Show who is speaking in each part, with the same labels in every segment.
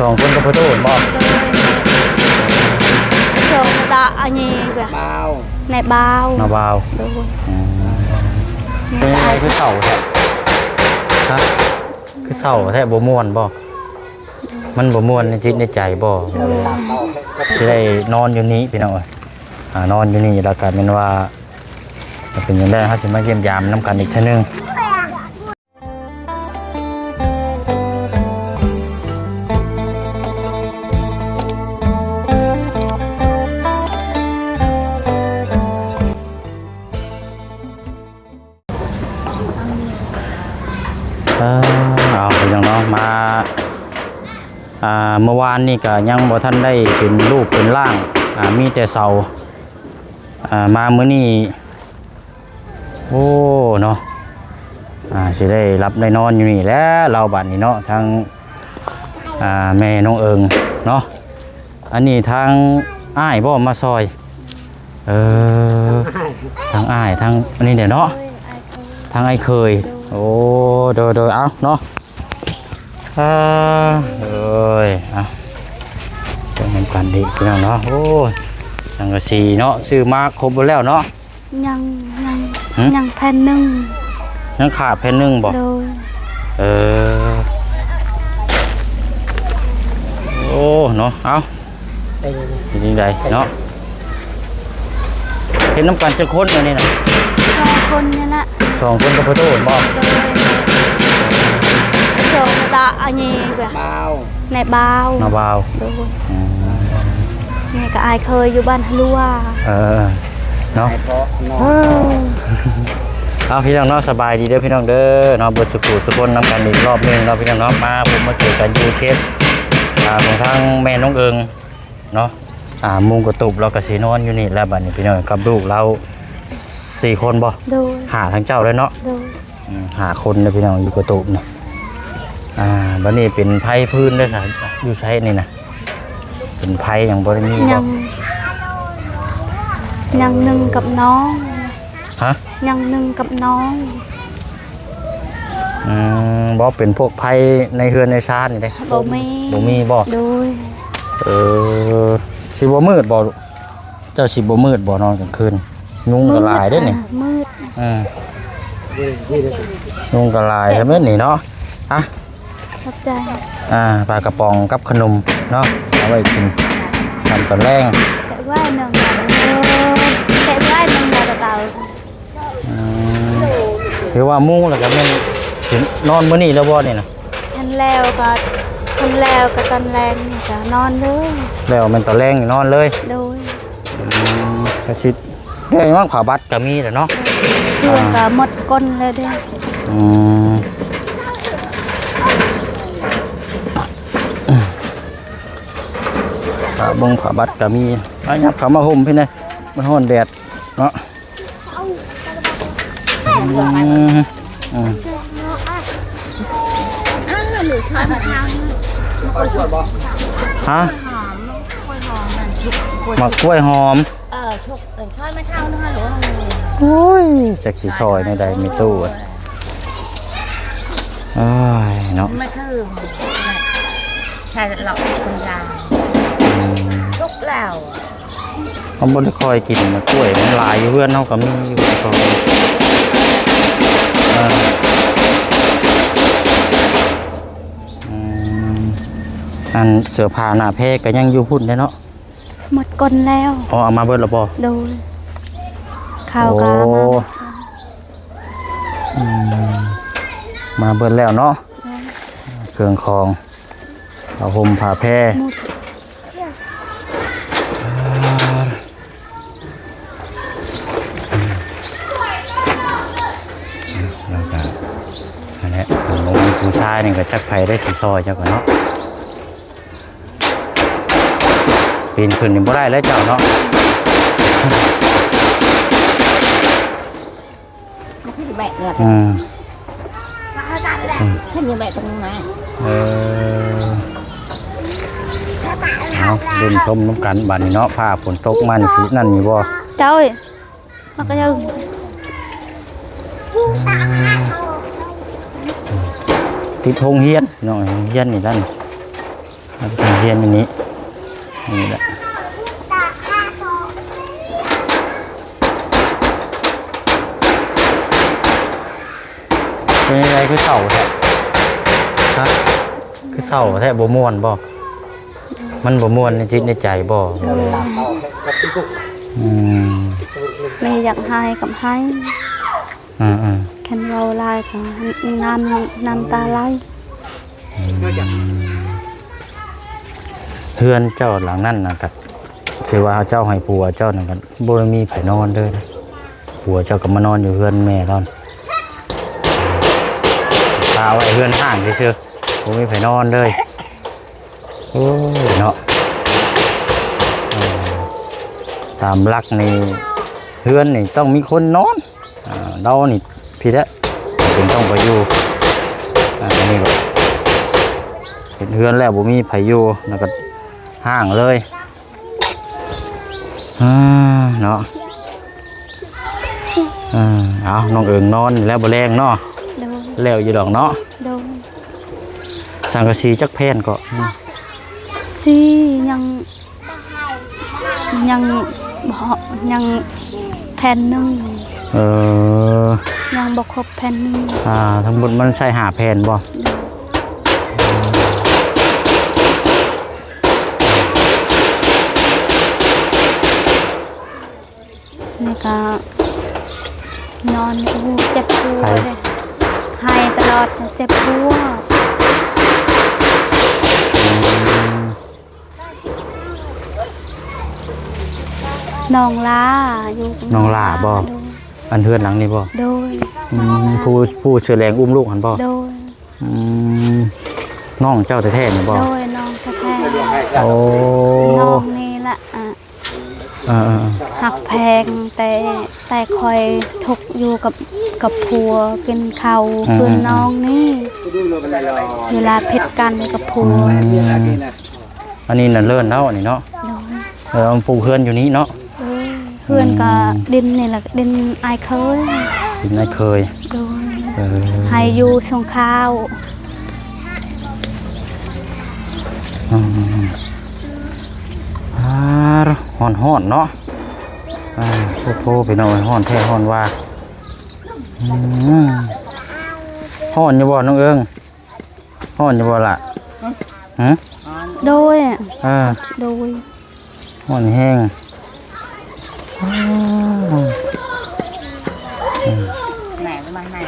Speaker 1: 2คนกับพ่อโตบ่
Speaker 2: โดยดาอันนี้แบบ
Speaker 3: เบา
Speaker 2: ในเบา
Speaker 1: มาบ่าวเป็นไงคือเศร้าแท้ฮะคือเศร้าแท้บ่ม่วนบ่มันบ่ม่วนในจิตในใจบ่สิได้นอนอยู่นี้พี่น้องนอนอยู่นี่แล้วก็เป็นว่าเป็นอย่างไรเขาจะมาเยี่ยมยามน้ำกันอีกทีนึงเอาไปยังเนาะมาเมื่อวานนี่ก็ยังบ่ท่านได้เป็นรูปเป็นร่างมีแต่เสามามื้อนี้โอ้เนาะสิได้รับได้นอนอยู่นี่แล้วเราบัดนี้เนาะทางแม่น้องเอิงเนาะอันนี้ทางอ้ายบ่มาซอยทางอ้ายทางอันนี้เดี๋ยวเนาะทางไอ้เคยโอ้โดยเอาเนาะเอาจะเป็นกันดีพี่น้องเนาะโอ้สังกะสีเนาะซื้อมาครบหมดแล้วเนาะ
Speaker 2: ยังแผ่นหนึ่ง
Speaker 1: ยังขาดแผ่นหนึ่งบอกโอ้เนาะเอาจริงใดเนาะเห็นน้ำกันจะค้นเลยนี่นะ
Speaker 2: 2 คนนี่แหละ
Speaker 1: 2 คนกับพ่อโตบอก
Speaker 2: โดยดาอันนี้แบบ
Speaker 3: เบา
Speaker 2: ในเบา
Speaker 1: มาบ่าว
Speaker 2: แม่ก็อายเคยอยู่บ้านฮัลว
Speaker 1: เนาะเอาพี่น้องเนาะสบายดีเด้อพี่น้องเด้อเนาะเบิดสุขุสุขนน้ำกันอีกรอบนึงเนาะพี่น้องเนาะมาผมมาเจอกันยูเคสของทางแม่น้องเอิงเนาะมุงกระตุบเรากระสีนอนอยู่นี่แล้วบัดนี้พี่น้องกับลูกเรา4 คนบ่หาทั้งเจ้าเลยเนาะหาคนเลยพี่น้องอยู่กระตุบเนี่ยบัดนี้เป็นไผ่พื้นด้วยสายอยู่ใช้นี่นะเป็นไผ่อย่างบริมีบ่
Speaker 2: ยังหนึ่งกับน้อง
Speaker 1: ฮะ
Speaker 2: ยังหนึ่งกับน้อง
Speaker 1: บ่เป็นพวกไผ่ในเฮือนในชาตินี่เด้
Speaker 2: บ่
Speaker 1: มีบ่
Speaker 2: โดย
Speaker 1: สิบ่มืดบ่เจ้าสิบ่มืดบ่นอนกลางคืนยุงก็หลายเด้นี่
Speaker 2: มืด
Speaker 1: ยุงก็หลายซะแม่นนี่เนาะ
Speaker 2: ขอบใจ
Speaker 1: ปลากระป๋องกับขนมเนาะเอาไว้กินทำตอนแรง
Speaker 2: แต่ว่าหนึ่งเตา
Speaker 1: คือว่ามุ้งแล้วก็แม่นนอนมื้อนี้แล้วบ่นี่นะ
Speaker 2: ทันแล้วก็ตอนแรงจะนอนเลย
Speaker 1: แล้วมันตอนแรงนอนเลย
Speaker 2: โดย
Speaker 1: ก็สิได้มั่งผ่าบัตรก็มีแหละเนาะ
Speaker 2: เครื่องก็หมดก้นเลยเด้
Speaker 1: บงผ่าบัตรก็มียับขามาห่มพี่เนี่ยมันร้อนแดดเนาะฮะหมักกล้วยหอม
Speaker 3: ชุกช่อยไม่เท่านะคะหรือ
Speaker 1: โอ้ยจากสีซอยในใดมีตู้เนาะ
Speaker 3: ไม่คือใช่หลอกคนยาชุกแล้ว
Speaker 1: เขาบ่ได้คอยกินมากล้วยมันลายอยู่เพื่อนเขาก็มีอยู่ก็อันเสือผ่าหน้าเพก็ยังอยู่พุ่นได้เนาะ
Speaker 2: หมดก้นแล้ว
Speaker 1: เอามาเบิดแล้วบ่
Speaker 2: โดยข้าวกา
Speaker 1: มาเบิดแล้วเนาะเครื่องคองผ้าห่มผ้าแพร่ผู้ชายนี่ก็จักไผได้สีซอยเจ้าก็เนาะปีนขึ้นนี่บ่ได้แล้วเจ้าเนาะ
Speaker 3: ขึ้นแบกเลยขึ้นยังแบกตรงนั้น
Speaker 1: เอาเดินชมน้ำกันบัดนี้เนาะผ้าฝนตกมันสีนั่นนี่บ่
Speaker 2: เจ้ามันก็ยัง
Speaker 1: ติดโรงเรียนน้องเรียนนี่นั่น ทางเรียนอย่างนี้นี่แหละเป็นอะไรคือเสาแท้ฮะคือเสาแท้บ่ม่วนบ่มันบ่ม่วนในจิตในใจบ่
Speaker 2: แม่อยากให้กับให้แค่เราลายค่ะน้ำตาไหล
Speaker 1: เพื่อนเจ้าหลังนั่นนะครับสิว่าเจ้าให้ผัวเจ้านั่นกันบ่มีไผนอนเลยนะผัวเจ้าก็มานอนอยู่เพื่อนแม่ตอนตาไว้เพื่อนห่างซื่อๆบ่มีไผนอนเลยโอ้ยเนาะตามหลักนี่เพื่อนนี่ต้องมีคนนอนเรานี่พี่ละเป็นต้องไปอยู่นี่ก็เห็นเพื่อนแล้วบ่มีไผอยู่แล้วก็ห่างเลยเนาะเอาน้องเอิงนอนแล้วบ่แรงเนาะแล้วอยู่ดอกเนาะสังกะสีจักแผ่นก็
Speaker 2: สียังแผ่นหนึ่งยังบ่ครบแผ่นหนึ่ง
Speaker 1: ทั้งหมดมันใส่5แผ่นบ่
Speaker 2: นี่ก็นอนเจ็บหัวเลยให้ตลอดจะเจ็บหัวน้องลาอยู่
Speaker 1: น้องลาบ่อันเทือนหลังนี่บ่
Speaker 2: โดย
Speaker 1: ผู้เสือแรงอุ้มลูกหันบ่
Speaker 2: โดย
Speaker 1: น้องเจ้าแท้ๆนี่บ่
Speaker 2: โดยน้องแท้
Speaker 1: ๆโอ้
Speaker 2: น้องนี่ละหักแพงแต่คอยทุกอยู่กับผัวกินข้าวเพื่อนน้องนี่เวลาเผ็ดกันกับผัว
Speaker 1: อันนี้น่ะเลื่อนแล้วนี่เนาะปลูกเฮือนอยู่นี้เนาะ
Speaker 2: เฮือนก็ดินนี่แหละดินไอเคย
Speaker 1: ดินไอเคย
Speaker 2: ให้อยู่ชงข้าว
Speaker 1: ฮ้อนเนาะโทษไปหน่อยฮ้อนแท้ฮ้อนว่าฮ้อนอยู่บ่น้องเอิงฮ้อนอยู่บ่ล่ะ
Speaker 2: โดย
Speaker 1: โดยฮ้อนแห้ง
Speaker 3: แม่มาแม่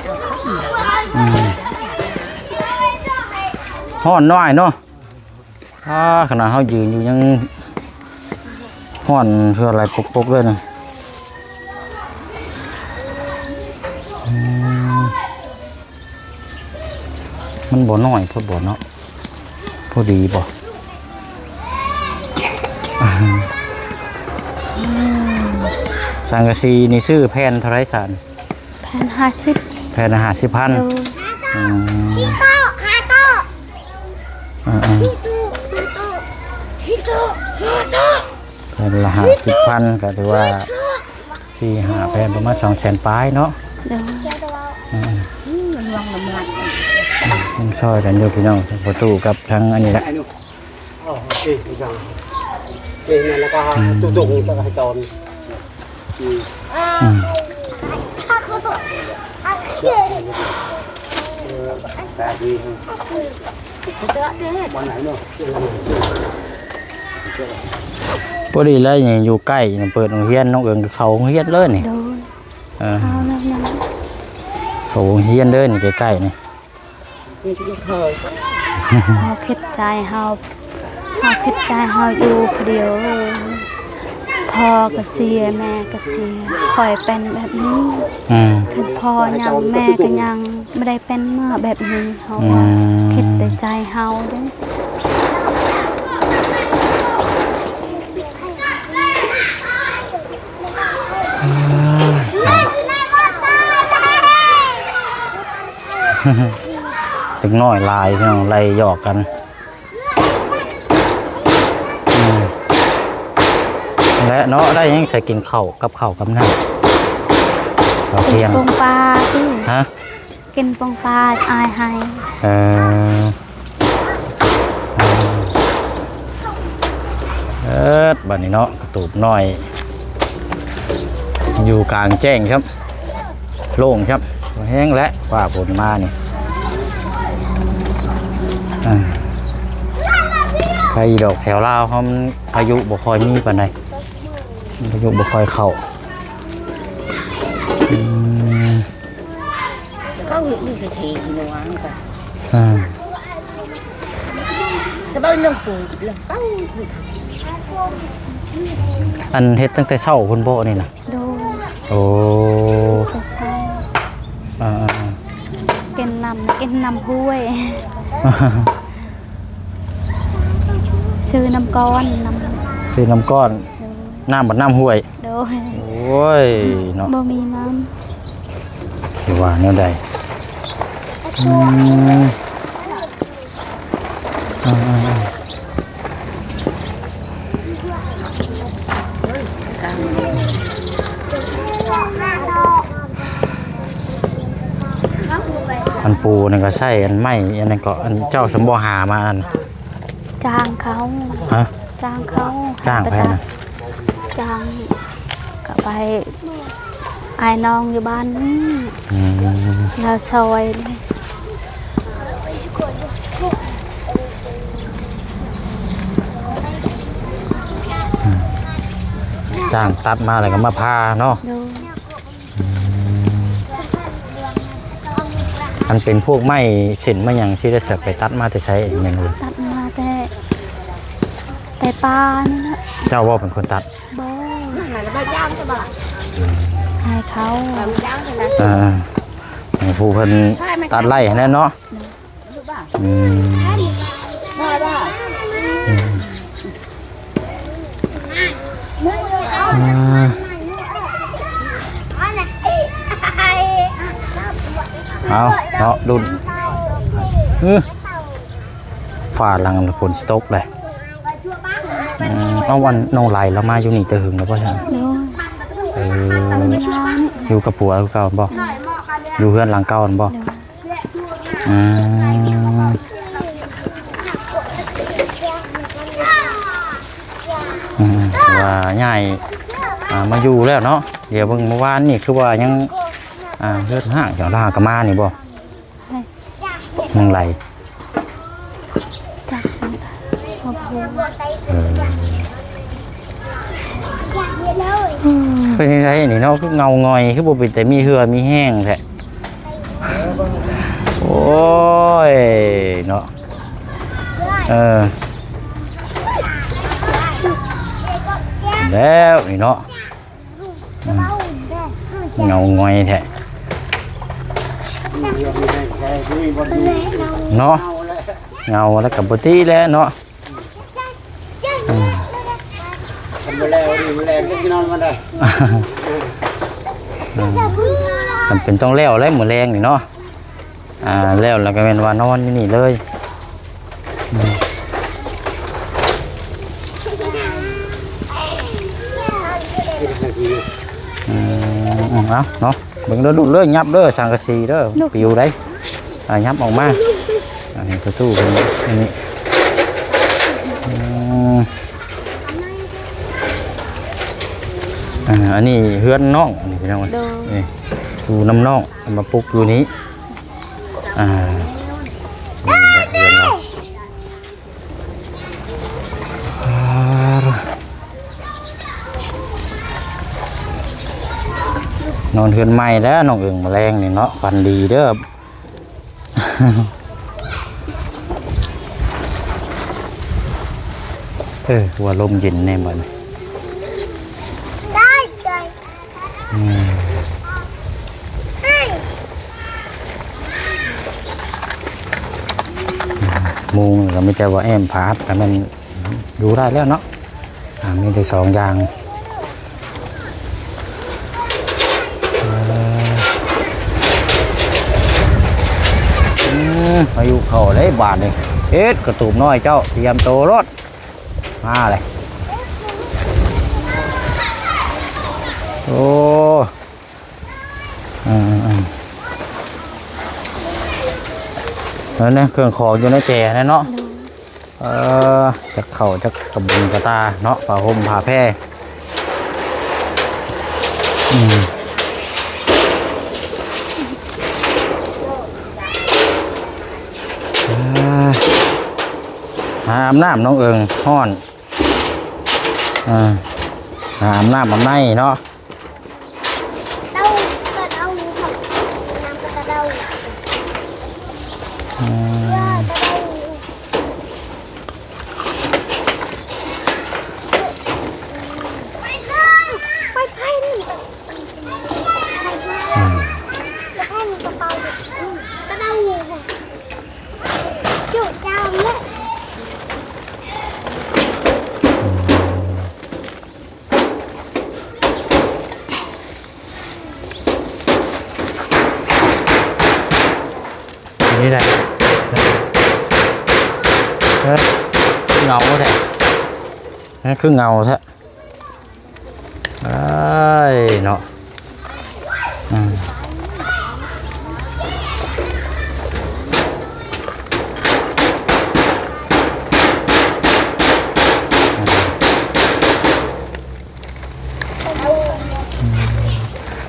Speaker 1: ฮ้อนน้อยเนาะขนาดเขายืนอยู่ยังฮ้อนเพื่ออะไรปกๆเลยนะมันบ่น้อยพอบ่เนาะพอดีบ่สังกะสีนี่ซื้อแผ่นเท่าไรสัน
Speaker 2: แผ่น50
Speaker 1: แผ่น50,000แผ่นละ50,000ก็ถือว่า4-5แผ่นประมาณ200,000ปลายเนาะมันซอยกันอยู่พี่น้องประตูกับทั้งอันนี้แหละ
Speaker 4: แล้วก็ตุ่ๆแล้วก็ให้จอนแต่ดีวันไหนเนาะ
Speaker 1: พอดีแล้วอย่างอยู่ใกล้เปิดโรงเรียนน้องเอิงเขาโรงเรียนเลยนี่เขาโรงเรียนเลยนี่ใกล้ๆนี่
Speaker 2: เขาคิดใจเขาอยู่คนเดียวพ่อก็เสียแม่ก็เสียคอยเป็นแบบนี้คือพ่อยังแม่ก็ยังไม่ได้เป็นเมื่อแบบนี้เขาคิดแต่ใจเขาด้วย
Speaker 1: ตึงน้อยลายพี่น้องไล่หยอกกันและเนาะได้ยังใส่กินข้าวกับข้าวกับน้ำข้าวเที่ยง
Speaker 2: ปงปลาพี่
Speaker 1: ฮะ
Speaker 2: กินปงปลาอายให้
Speaker 1: บัดนี้เนาะกระตูบน้อย อยู่กลางแจ้งครับโล่งครับแห้งและว่าฝนมานี่ใครดอกแถวลาวเขาพายุบ่ค่อยมีปานใดพายุบ่ค่อยเข้า
Speaker 3: có việc đi thì nhiều ăn cả
Speaker 1: อ่า
Speaker 3: จะเบิ้ลลงปุ๋ยลงเต้า
Speaker 1: อันเฮ็ดตั้งแต่เช้าคุณโบนี่นะ
Speaker 2: โดย
Speaker 1: โอ้
Speaker 2: แต่ใช่
Speaker 1: อ่า
Speaker 2: กินน้ำห้วยซื้อน้ำก้อนน้ำ
Speaker 1: ซื้อน้ำก้อนน้ำบัดน้ำห้วย
Speaker 2: โดย
Speaker 1: โอ้ยเนาะ
Speaker 2: บ่มีน้
Speaker 1: สิว่าแนวใดอันปูนี่ก็ใช่อันไม้อันนั้นก็อันเจ้าสมบ่หามาอัน
Speaker 2: ำจ้างเขา
Speaker 1: ฮะ
Speaker 2: จ้างเขา
Speaker 1: จ้างไปนะ
Speaker 2: จ้างก็ไปไอ้น้องอยู่บ้านนี่
Speaker 1: อืม
Speaker 2: เราซอยเลย
Speaker 1: จ้างตัดมาแล้วก็มาพาเนาะ
Speaker 2: โดย
Speaker 1: มันเป็นพวกไม้เส้นไม้หยังที่ได้เสียไปตัดมาจะใช้เมนู
Speaker 2: ตัดมาแต่ปลานี่นะ
Speaker 1: เจ้าว่าเป็นคนตัด
Speaker 2: บ่
Speaker 3: là nó bao trang cho bà
Speaker 2: ให้เขา
Speaker 3: bao trang thì là
Speaker 1: ให้ผู้เพิ่นตัดไล่ให้แน่เนาะอืม
Speaker 3: ba ba
Speaker 1: เอาเนาะดุนฝ่าหลังฝนสต๊อกเลยเอาวันน้องไหลเรามาอยู่นี่แต่หึงแล้วป่ะฮะ
Speaker 2: โดย
Speaker 1: เออ
Speaker 2: ร้าน
Speaker 1: อยู่กับผัวเก่าบ่อยู่เพื่อนหลังเก่าบ่อืมว่าง่ายมาอยู่แล้วเนาะเดี๋ยวเบิ่งเมื่อวานนี่คือว่ายังเลือดห่างจากลากมานี่บ่น้องไหล
Speaker 2: จักพ่อพูด
Speaker 1: เป็นยังไงนี่เนาะคือเงางอยคือบ่เป็นแต่มีเหือมีแห้งแท้โอ้ยเนาะแล้วนี่เนาะเงางอยแท้เนาะเงาแล้วกับปติแล้วเนาะ
Speaker 4: มาแล้วดิมาแล้วก็นอนมาได้
Speaker 1: จำเป็นต้องแล้วแล้วมือแรงนี่เนาะแล้วก็เป็นว่านอนอยู่นี่เลยเอาเนาะเบิ่งเด้อดูเลยยับเด้อสังกะสีเด้อปิวได้ยับออกมาอันนี้ประตูเป็นอันนี้อันนี้เฮือนน้องนี่พี่น้องนี่ดูน้ำน้องมาปลุกอยู่นี้นี่แหละเฮือนเรานอนเฮือนใหม่แล้วน้องเอิงแมลงนี่เนาะฟันดีเด้อ หัวลมเย็นแน่หมดมุงก็ไม่ใช่ว่าแอมพาดแต่มันดูได้แล้วเนาะมีแต่สองอย่างอายุเขาเลยบาทเลยกระตูบน้อยเจ้าเตรียมโตรถมาเลยโอ้เนี่ยเครื่องของอยู่ในแจนะเนาะ จะเข่าจะกระบุงกระตาเนาะผ้าห่มผ้าแพร่อาบน้ำน้องเอิงห้อนอาบน้ำอาบในเนาะนี่แหละเงาแท้นี่คือเงาแท้เนาะ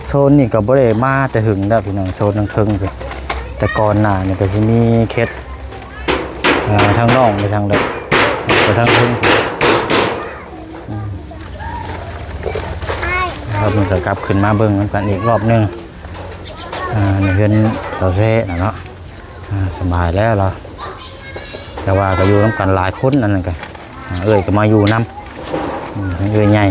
Speaker 1: โซนนี่ก็บ่ได้มาแต่หึงแล้วพี่น้องโซนทางเทิงสิแต่ก่อนหน้านี่ก็สิมีเคสทางน้องไปทางเด็กไปทางเทิงครับมันก็กลับขึ้นมาเบิ่งกันอีกรอบนึงนี่เพื่อนเสาเซ่เนาะสบายแล้วเราแต่ว่าก็อยู่น้ำกันหลายคนนั่นแหละกันเอ้ยก็มาอยู่น้ำเอ้ยใหญ่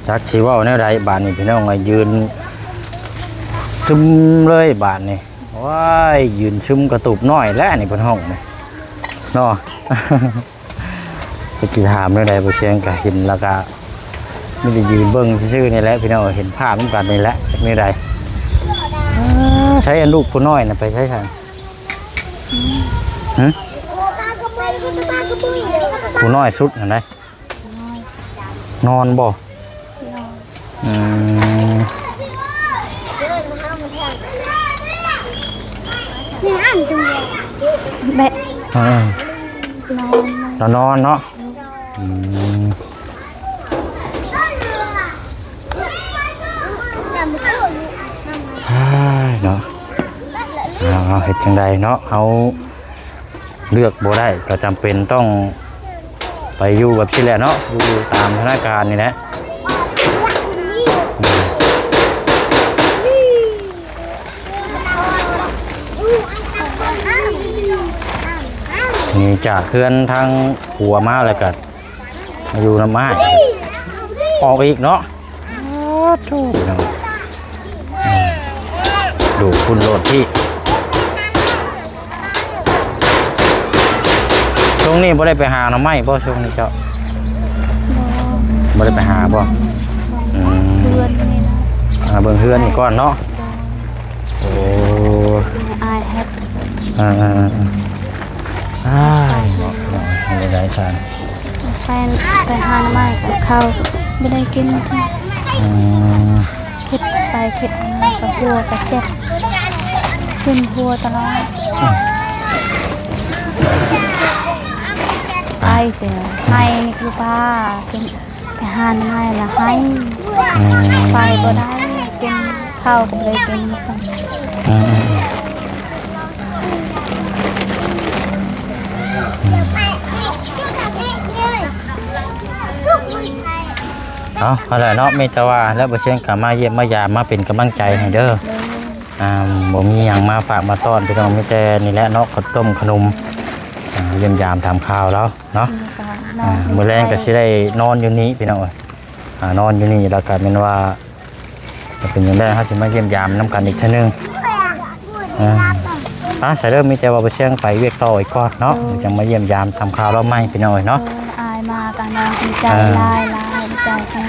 Speaker 1: จักชีว่าแนวใดบาทนี่พี่น้องไงยืนซึมเลยบาทนี่ว้ายยืนซึมกระตุบน้อยแล้วนี่บนห้องนี่เนาะไปกี่ถามแนวใดไปเชียงกะเห็นแล้วก็ไม่ได้ยืนเบิ้งชื่อนี่แหละพี่น้องเห็นภาพเหมือนกันนี่แหละแนวใดใช้อันลูกผู้น้อยนะไปใช้ทางผู้น้อยสุดเห็นไหมนอนบ่
Speaker 2: แบะ
Speaker 1: นอนเนาะเนาะเอาเฮ็ดจังใดเนาะเขาเลือกบ่ได้ก็จำเป็นต้องไปอยู่แบบที่แหละเนาะอยู่ตามสถานการณ์นี่แหละนี่จากเพื่อนทางหัวมาแล้วก็มาอยู่น้ำไม้ออกอีกเนาะดูคุณโหลดที่ช่วงนี้บ่ได้ไปหาน้ำไม้บ่ช่วงนี้เจ้าบ่ได้ไปหาบ่
Speaker 2: เพื่อนนี่นะ
Speaker 1: เบิ่งเพื่อนนี่ก่อนเนาะโอ้
Speaker 2: อายแฮป
Speaker 1: ไม่ได้ชาน
Speaker 2: ไปหาไม้กับข้าวไม่ได้กินคิดไปคิดมากับหัวกับเจ็บขึ้นหัวตลอดไปเจอให้นี่คือป้าไปหาไม้ละให้ไปก็ได้กินข้าวก็เลยกินซ้ำ
Speaker 1: อะไรเนาะไม่แต่ว่าแล้วบ่เชียงกับมาเยี่ยมมายามมาเป็นกำลังใจให้เด้อบ่มีหยังมาฝากมาต้อนพี่น้องมีแต่นี่แหละเนาะข้าวต้มขนมเยี่ยมยามทำข้าวแล้วเนาะมื้อแรงก็สิได้นอนอยู่นี้พี่น้องนอนอยู่นี่แล้วก็เป็นว่าจะเป็นอย่างไรเขาจะมาเยี่ยมยามน้ำกันอีกทีนึงใส่เริ่มมีแต่ว่าบ่เชียงไปเวียกต่ออีกก่อนเนาะจะมาเยี่ยมยามทำข้าวแล้วไม่พี่น้องเนาะ
Speaker 2: อายมากันน้องใจลายใจแข็ง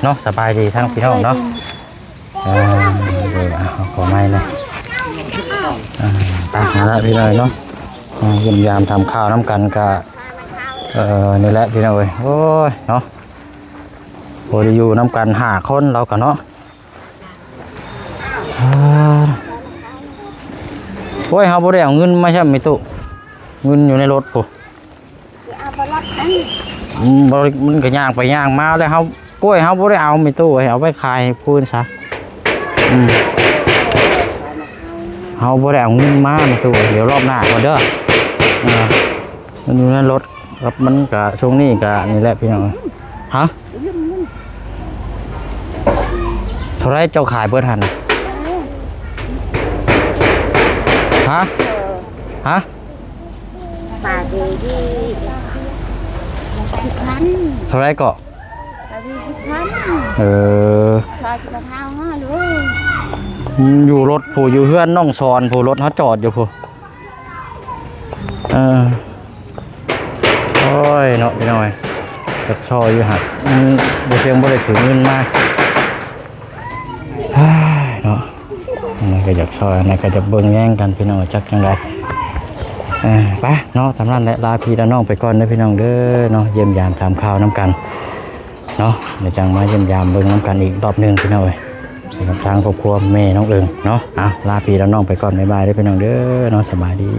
Speaker 1: เนาะสบายดีทั้งพี่น้องเนาะขอไม่นะตาหาละพี่เลยเนาะ เยี่ยมยามทำข้าวน้ำกันกะนี่แหละพี่น้องเอ้ยโอ้ยเนาะโอ้ยอยู่น้ำกัน5 คนเรากันเนาะโอ้ยเขาบ่ได้เอาเงินมาใช่ไหมตู้เงินอยู่ในรถปุ๊มันก็ย่างไปย่างมาแล้วเขากล้วยเขาบ่ได้เอาไม่ตู้เอาไปขายพูนซะเขาบ่ได้เอาเงินมาไม่ตู้เดี๋ยวรอบหน้าก่อนเด้อมันอยู่ในรถครับมันกะช่วงนี้กะนี่แหละพี่น้องฮะเท่าไรเจ้าขายเปิดทันฮะฮะ
Speaker 3: ป่าดีที่10,000
Speaker 1: เท่าไรเกาะ
Speaker 3: ป่าดี10,000
Speaker 1: ซ
Speaker 3: อยจะเท้าห้าเลย
Speaker 1: อยู่รถผู้อยู่เฮือนน้องซอนผู้รถเขาจอดอยู่ผู้โอ้ยเนาะพี่น้อยกระชออยู่หักบ่เสียงบ่ได้ถือเงินมาเนาะนี่ก็อยากซอยนี่ก็จะเบิ่งแย่งกันพี่น้องจักจังไดไปเนาะทำนั้นแหละลาพี่ลาน้องไปก่อนเด้อพี่น้องเด้อเนาะเยี่ยมยามถามข่าวน้ำกันเนาะเดี๋ยวจังมาเยี่ยมยามเบิ่งน้ำกันอีกรอบนึงพี่น้องเอ้ยสำหรับทางครอบครัวแม่น้องเอิงเนาะลาพี่ลาน้องไปก่อนบ๊ายบายเด้อพี่น้องเด้อเนาะสบายดี